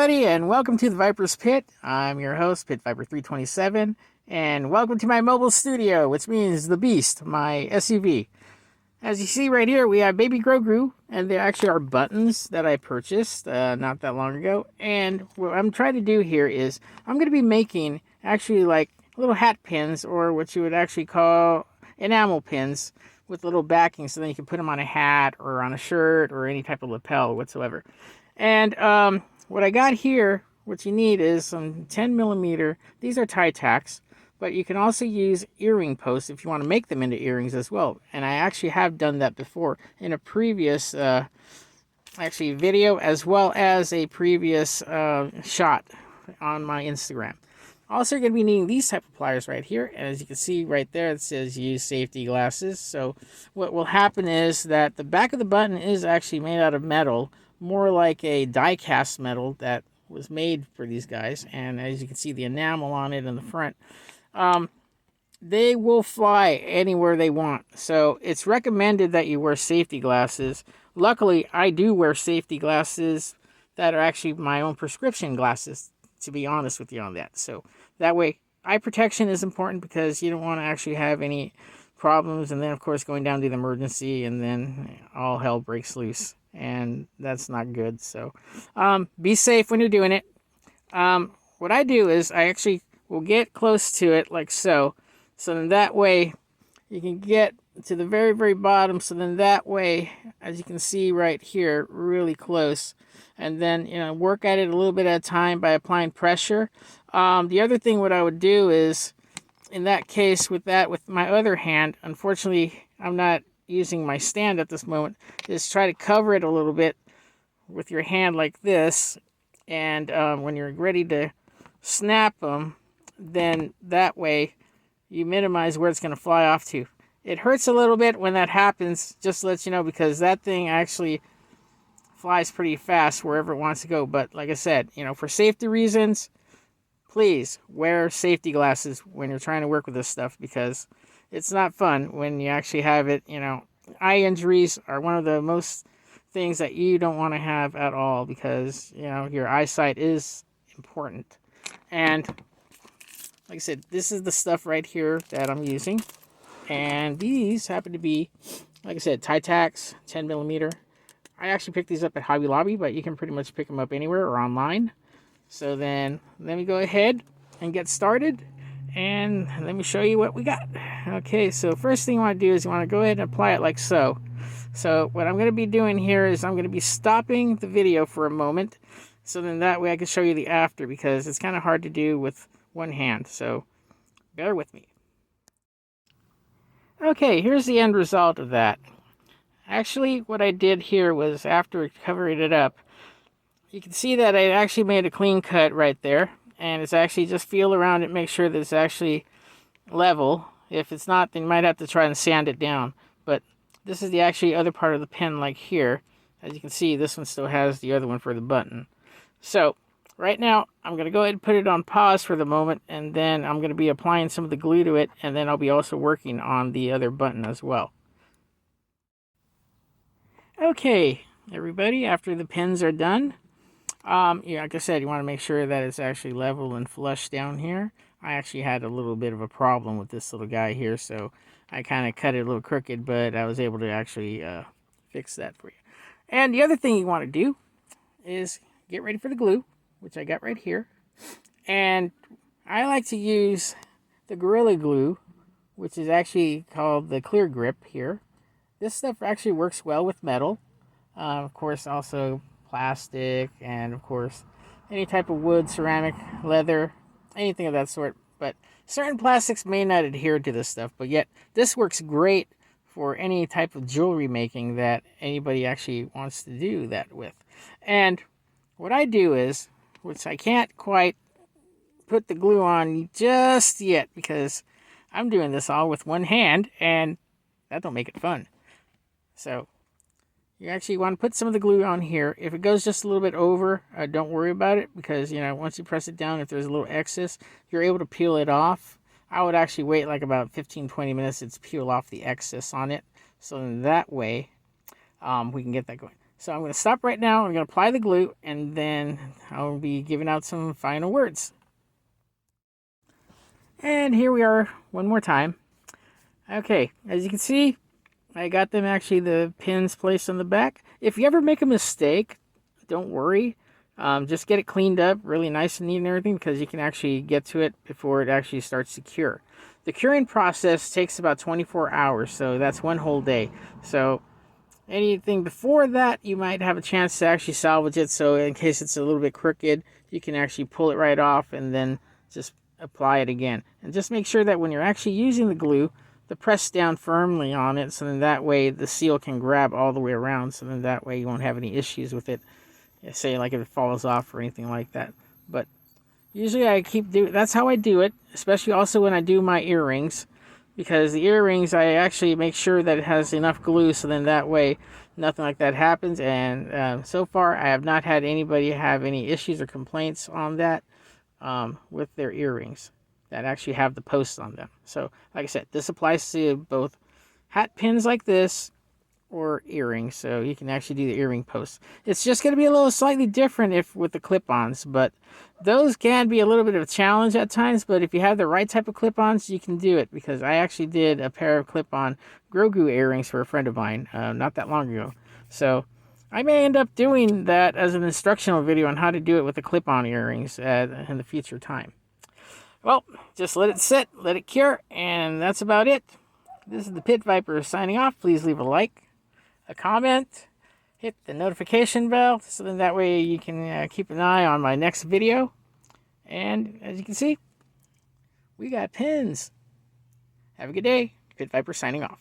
everybody, and welcome to the Viper's Pit. I'm your host, Pit Viper 327, and welcome to my mobile studio, which means the Beast, my SUV. As you see right here, we have Baby Grogu, and there actually are buttons that I purchased not that long ago. And what I'm trying to do here is I'm going to be making actually like little hat pins, or what you would actually call enamel pins, with little backing, so then you can put them on a hat or on a shirt or any type of lapel whatsoever. And what I got here, what you need is some 10 millimeter. These are tie tacks, but you can also use earring posts if you want to make them into earrings as well. And I actually have done that before in a previous video, as well as a previous shot on my Instagram. Also, you're going to be needing these type of pliers right here. And as you can see right there, it says use safety glasses. So what will happen is that the back of the button is actually made out of metal, more like a die-cast metal that was made for these guys. And as you can see, the enamel on it in the front, they will fly anywhere they want. So it's recommended that you wear safety glasses. Luckily, I do wear safety glasses that are actually my own prescription glasses, to be honest with you on that. So that way, eye protection is important because you don't want to actually have any problems, and then of course going down to the emergency, and then all hell breaks loose, and that's not good. So be safe when you're doing it. What I do is I actually will get close to it like so then that way you can get to the very, very bottom. So then that way, as you can see right here, really close. And then, work at it a little bit at a time by applying pressure. The other thing what I would do is, in that case, with my other hand, unfortunately, I'm not using my stand at this moment, is try to cover it a little bit with your hand like this. And when you're ready to snap them, then that way you minimize where it's going to fly off to. It hurts a little bit when that happens, just to let you know, because that thing actually flies pretty fast wherever it wants to go. But like I said, for safety reasons, please wear safety glasses when you're trying to work with this stuff, because it's not fun when you actually have it. Eye injuries are one of the most things that you don't want to have at all, because your eyesight is important. And like I said, this is the stuff right here that I'm using. And these happen to be, like I said, tie tacks, 10 millimeter. I actually picked these up at Hobby Lobby, but you can pretty much pick them up anywhere or online. So then let me go ahead and get started, and let me show you what we got. Okay, so first thing you want to do is you want to go ahead and apply it like so. So what I'm going to be doing here is I'm going to be stopping the video for a moment, so then that way I can show you the after, because it's kind of hard to do with one hand. So bear with me. Okay, here's the end result of that. Actually, what I did here was, after covering it up, you can see that I actually made a clean cut right there. And it's actually just feel around it, make sure that it's actually level. If it's not, then you might have to try and sand it down. But this is the actually other part of the pin, like here. As you can see, this one still has the other one for the button. So right now, I'm going to go ahead and put it on pause for the moment, and then I'm going to be applying some of the glue to it, and then I'll be also working on the other button as well. Okay, everybody, after the pins are done, like I said, you want to make sure that it's actually level and flush down here. I actually had a little bit of a problem with this little guy here, so I kind of cut it a little crooked, but I was able to actually fix that for you. And the other thing you want to do is get ready for the glue, which I got right here. And I like to use the Gorilla Glue, which is actually called the Clear Grip here. This stuff actually works well with metal. Of course, also plastic, and of course, any type of wood, ceramic, leather, anything of that sort. But certain plastics may not adhere to this stuff, but yet this works great for any type of jewelry making that anybody actually wants to do that with. And what I do is, which I can't quite put the glue on just yet, because I'm doing this all with one hand, and that don't make it fun. So you actually want to put some of the glue on here. If it goes just a little bit over, don't worry about it, because once you press it down, if there's a little excess, you're able to peel it off. I would actually wait like about 15-20 minutes to peel off the excess on it, so that way we can get that going. So I'm going to stop right now. I'm going to apply the glue, and then I'll be giving out some final words. And here we are one more time. Okay, as you can see, I got them actually the pins placed on the back. If you ever make a mistake, don't worry. Just get it cleaned up really nice and neat and everything, because you can actually get to it before it actually starts to cure. The curing process takes about 24 hours, so that's one whole day. So anything before that, you might have a chance to actually salvage it. So in case it's a little bit crooked, you can actually pull it right off and then just apply it again. And just make sure that when you're actually using the glue, to press down firmly on it, so then that way the seal can grab all the way around, so then that way you won't have any issues with it, say like if it falls off or anything like that. But usually that's how I do it, especially also when I do my earrings, because the earrings I actually make sure that it has enough glue, so then that way nothing like that happens. And so far I have not had anybody have any issues or complaints on that with their earrings that actually have the posts on them. So like I said, this applies to both hat pins like this or earrings, so you can actually do the earring posts. It's just going to be a little slightly different if with the clip-ons, but those can be a little bit of a challenge at times. But if you have the right type of clip-ons, you can do it, because I actually did a pair of clip-on Grogu earrings for a friend of mine not that long ago. So I may end up doing that as an instructional video on how to do it with the clip-on earrings in the future time. Well, just let it sit, let it cure, and that's about it. This is the Pit Viper signing off. Please leave a like, a comment, hit the notification bell, so then that way you can keep an eye on my next video. And as you can see, we got pins. Have a good day. Pit Viper signing off.